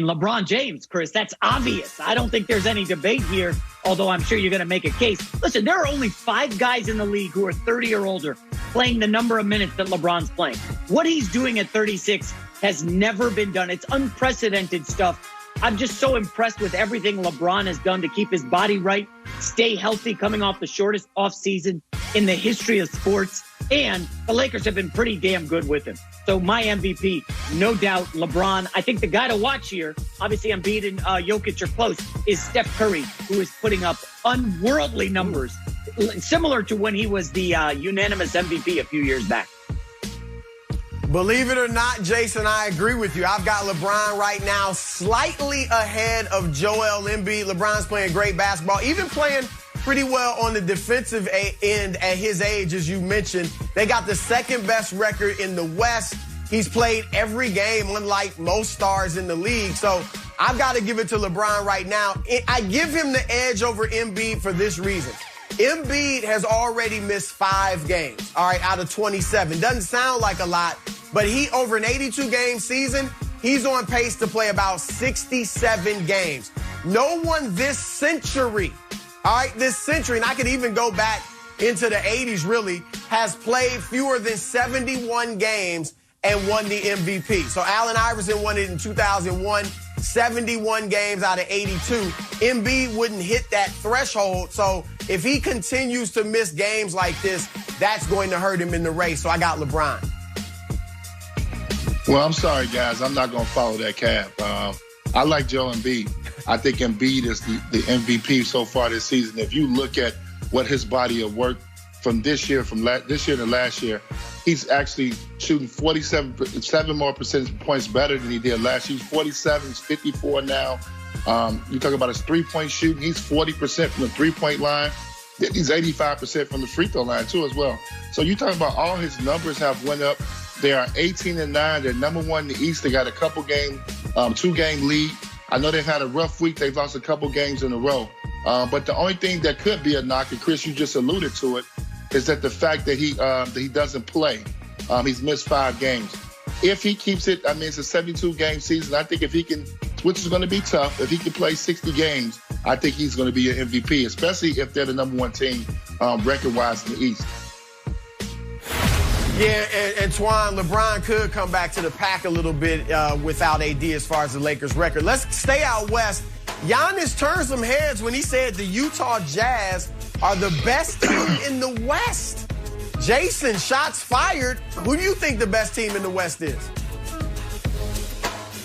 LeBron James, Chris, that's obvious. I don't think there's any debate here, although I'm sure you're going to make a case. Listen, there are only 5 guys in the league who are 30 or older playing the number of minutes that LeBron's playing. What he's doing at 36 has never been done. It's unprecedented stuff. I'm just so impressed with everything LeBron has done to keep his body right, stay healthy, coming off the shortest offseason in the history of sports. And the Lakers have been pretty damn good with him. So my MVP, no doubt, LeBron. I think the guy to watch here, obviously Embiid and Jokic are close, is Steph Curry, who is putting up unworldly numbers, similar to when he was the unanimous MVP a few years back. Believe it or not, Jason, I agree with you. I've got LeBron right now slightly ahead of Joel Embiid. LeBron's playing great basketball, even playing pretty well on the defensive end at his age, as you mentioned. They got the second best record in the West. He's played every game, unlike most stars in the league. So I've got to give it to LeBron right now. I give him the edge over Embiid for this reason. Embiid has already missed 5 games, all right, out of 27. Doesn't sound like a lot, but he, over an 82-game season, he's on pace to play about 67 games. No one this century, all right, this century, and I could even go back into the 80s, really, has played fewer than 71 games and won the MVP. So Allen Iverson won it in 2001, 71 games out of 82. Embiid wouldn't hit that threshold. So if he continues to miss games like this, that's going to hurt him in the race. So I got LeBron. Well, I'm sorry, guys. I'm not going to follow that cab. I like Joel Embiid. I think Embiid is the MVP so far this season. If you look at what his body of work from this year, this year to last year, he's actually shooting 7 more percentage points better than he did last year. He's 47, he's 54 now. You talk about his three-point shooting. He's 40% from the three-point line. He's 85% from the free throw line, too, as well. So you talk about all his numbers have went up. They are 18-9. They're number 1 in the East. They got a couple-game, 2-game lead. I know they've had a rough week. They've lost a couple games in a row. But the only thing that could be a knock, and Chris, you just alluded to it, is that the fact that he doesn't play. He's missed 5 games. If he keeps it, I mean, it's a 72-game season. I think if he can, which is going to be tough, if he can play 60 games, I think he's going to be an MVP, especially if they're the number 1 team record-wise in the East. Yeah, and Twan, LeBron could come back to the pack a little bit without AD as far as the Lakers' record. Let's stay out west. Giannis turned some heads when he said the Utah Jazz are the best team in the West. Jason, shots fired. Who do you think the best team in the West is?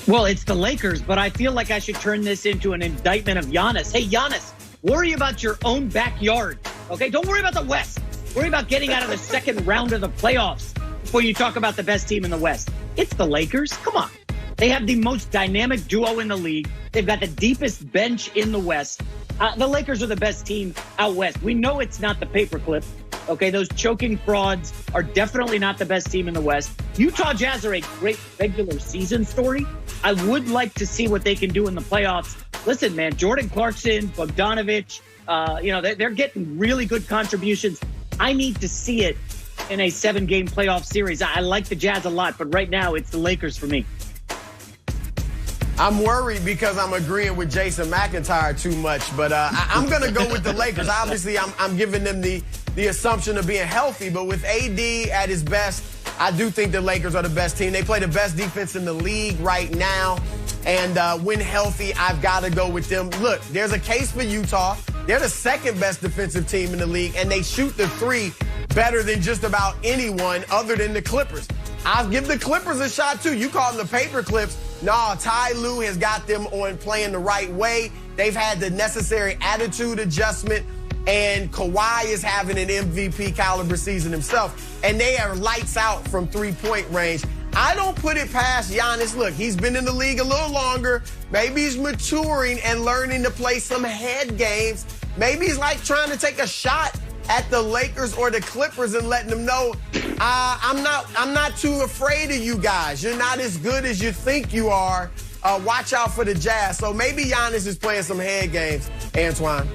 Well, it's the Lakers, but I feel like I should turn this into an indictment of Giannis. Hey, Giannis, worry about your own backyard, okay? Don't worry about the West. Worry about getting out of the second round of the playoffs before you talk about the best team in the West. It's the Lakers. Come on. They have the most dynamic duo in the league. They've got the deepest bench in the West. The Lakers are the best team out West. We know it's not the paperclip. Okay, those choking frauds are definitely not the best team in the West. Utah Jazz are a great regular season story. I would like to see what they can do in the playoffs. Listen, man, Jordan Clarkson, Bogdanovic, they're getting really good contributions. I need to see it in a 7-game playoff series. I like the Jazz a lot, but right now it's the Lakers for me. I'm worried because I'm agreeing with Jason McIntyre too much, but I'm going to go with the Lakers. Obviously, I'm giving them the assumption of being healthy, but with AD at his best, I do think the Lakers are the best team. They play the best defense in the league right now, and when healthy, I've got to go with them. Look, there's a case for Utah. They're the second best defensive team in the league, and they shoot the 3 better than just about anyone other than the Clippers. I'll give the Clippers a shot, too. You call them the paper clips. No, Ty Lue has got them on playing the right way. They've had the necessary attitude adjustment, and Kawhi is having an MVP caliber season himself, and they are lights out from 3-point range. I don't put it past Giannis. Look, he's been in the league a little longer. Maybe he's maturing and learning to play some head games. Maybe he's like trying to take a shot at the Lakers or the Clippers and letting them know, I'm not too afraid of you guys. You're not as good as you think you are. Watch out for the Jazz. So maybe Giannis is playing some head games, Antoine.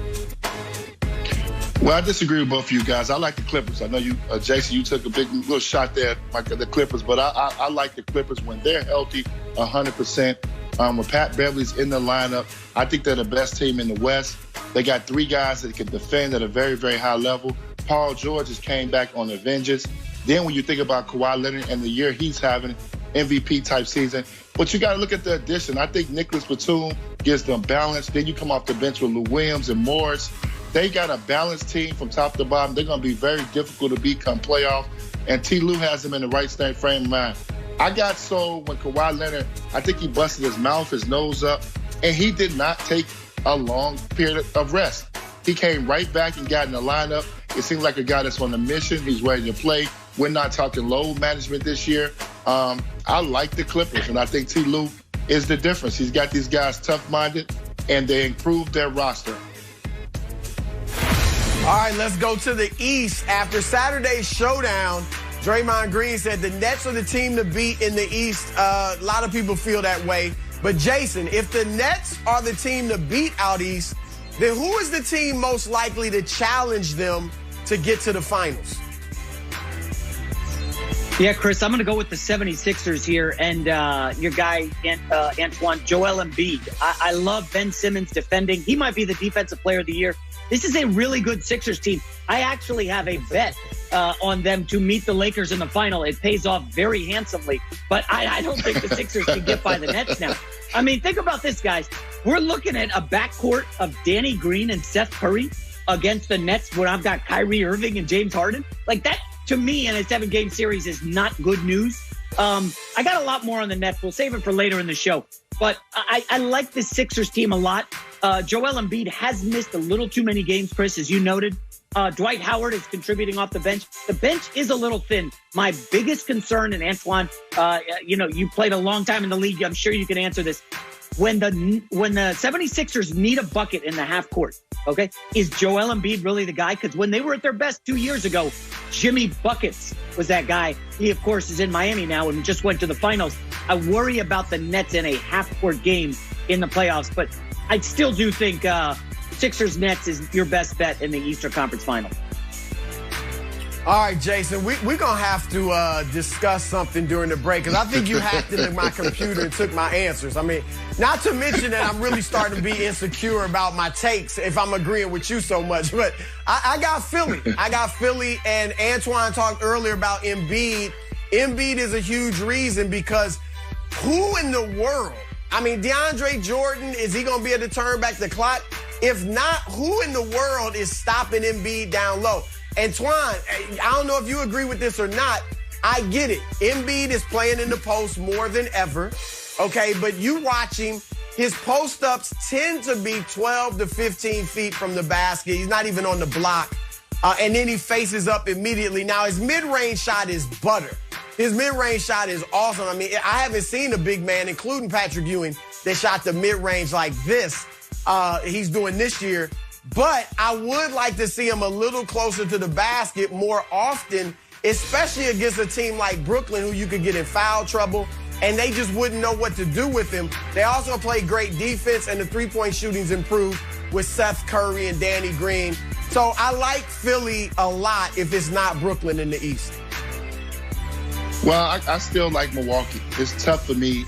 Well, I disagree with both of you guys. I like the Clippers. I know you, Jason, you took a big little shot there, like the Clippers, but I like the Clippers when they're healthy 100%. When Pat Beverly's in the lineup, I think they're the best team in the West. They got 3 guys that can defend at a very, very high level. Paul George just came back on a vengeance. Then when you think about Kawhi Leonard and the year he's having, MVP-type season. But you got to look at the addition. I think Nicholas Batum gives them balance. Then you come off the bench with Lou Williams and Morris. They got a balanced team from top to bottom. They're going to be very difficult to beat come playoff. And T. Lue has them in the right frame of mind. I got sold when Kawhi Leonard, I think he busted his mouth, his nose up, and he did not take a long period of rest. He came right back and got in the lineup. It seems like a guy that's on a mission. He's ready to play. We're not talking load management this year. I like the Clippers, and I think T. Lue is the difference. He's got these guys tough-minded, and they improved their roster. All right, let's go to the East. After Saturday's showdown, Draymond Green said the Nets are the team to beat in the East. A lot of people feel that way. But, Jason, if the Nets are the team to beat out East, then who is the team most likely to challenge them to get to the finals? Yeah, Chris, I'm going to go with the 76ers here and your guy, Antoine, Joel Embiid. I love Ben Simmons defending. He might be the defensive player of the year. This is a really good Sixers team. I actually have a bet on them to meet the Lakers in the final. It pays off very handsomely, but I don't think the Sixers can get by the Nets now. I mean, think about this, guys. We're looking at a backcourt of Danny Green and Seth Curry against the Nets where I've got Kyrie Irving and James Harden. Like that, to me, in a 7-game series is not good news. I got a lot more on the Nets. We'll save it for later in the show. But I like the Sixers team a lot. Joel Embiid has missed a little too many games, Chris, as you noted. Dwight Howard is contributing off the bench. The bench is a little thin. My biggest concern, and Antoine, you played a long time in the league. I'm sure you can answer this. When the 76ers need a bucket in the half court, okay, is Joel Embiid really the guy? Because when they were at their best 2 years ago, Jimmy Buckets was that guy. He, of course, is in Miami now and just went to the finals. I worry about the Nets in a half-court game in the playoffs, but I still do think Sixers-Nets is your best bet in the Eastern Conference Final. All right, Jason, we're going to have to discuss something during the break because I think you hacked into my computer and took my answers. I mean, not to mention that I'm really starting to be insecure about my takes if I'm agreeing with you so much. But I got Philly. I got Philly, and Antoine talked earlier about Embiid. Embiid is a huge reason because who in the world? I mean, DeAndre Jordan, is he going to be able to turn back the clock? If not, who in the world is stopping Embiid down low? Antoine, I don't know if you agree with this or not. I get it. Embiid is playing in the post more than ever, okay? But you watch him, his post-ups tend to be 12 to 15 feet from the basket. He's not even on the block. And then he faces up immediately. Now, his mid-range shot is butter. His mid-range shot is awesome. I mean, I haven't seen a big man, including Patrick Ewing, that shot the mid-range like this. He's doing this year. But I would like to see him a little closer to the basket more often, especially against a team like Brooklyn, who you could get in foul trouble, and they just wouldn't know what to do with him. They also play great defense, and the three-point shooting's improved with Seth Curry and Danny Green. So I like Philly a lot if it's not Brooklyn in the East. Well, I still like Milwaukee. It's tough for me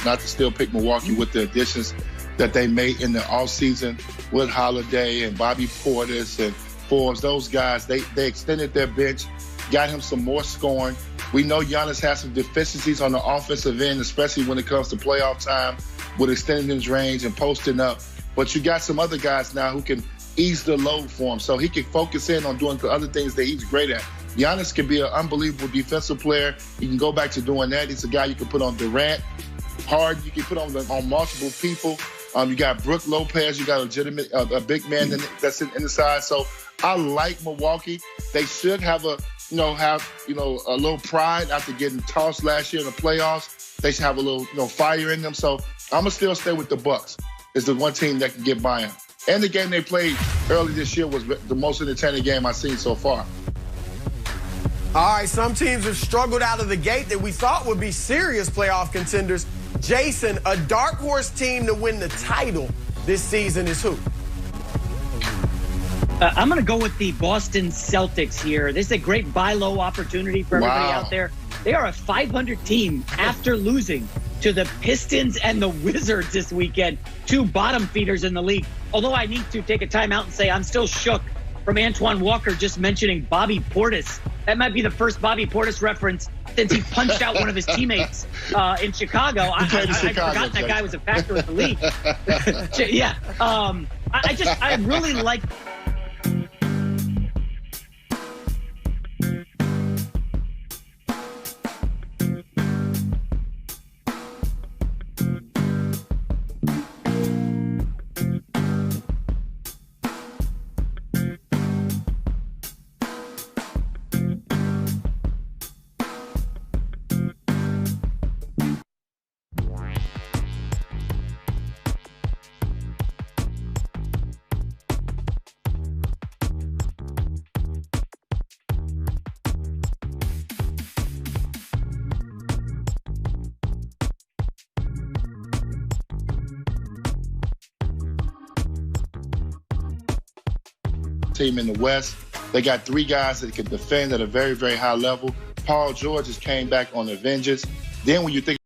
not to still pick Milwaukee with the additions that they made in the offseason with Holiday and Bobby Portis and Forbes. Those guys, they extended their bench, got him some more scoring. We know Giannis has some deficiencies on the offensive end, especially when it comes to playoff time with extending his range and posting up. But you got some other guys now who can ease the load for him so he can focus in on doing the other things that he's great at. Giannis can be an unbelievable defensive player. You can go back to doing that. He's a guy you can put on Durant. Harden, you can put on multiple people. You got Brook Lopez. You got a legitimate a big man that's in the side. So I like Milwaukee. They should have a little pride after getting tossed last year in the playoffs. They should have a little fire in them. So I'm gonna still stay with the Bucks. It's the one team that can get by them. And the game they played early this year was the most entertaining game I've seen so far. All right, some teams have struggled out of the gate that we thought would be serious playoff contenders. Jason, a dark horse team to win the title this season is who? I'm going to go with the Boston Celtics here. This is a great buy low opportunity for everybody out there. They are a 500 team after losing to the Pistons and the Wizards this weekend, two bottom feeders in the league. Although I need to take a timeout and say I'm still shook from Antoine Walker just mentioning Bobby Portis. That might be the first Bobby Portis reference since he punched out one of his teammates in Chicago. I'd forgotten that guy was a factor in the league. Yeah. I really like. Team in the West. They got three guys that can defend at a very, very high level. Paul George just came back on a vengeance. Then when you think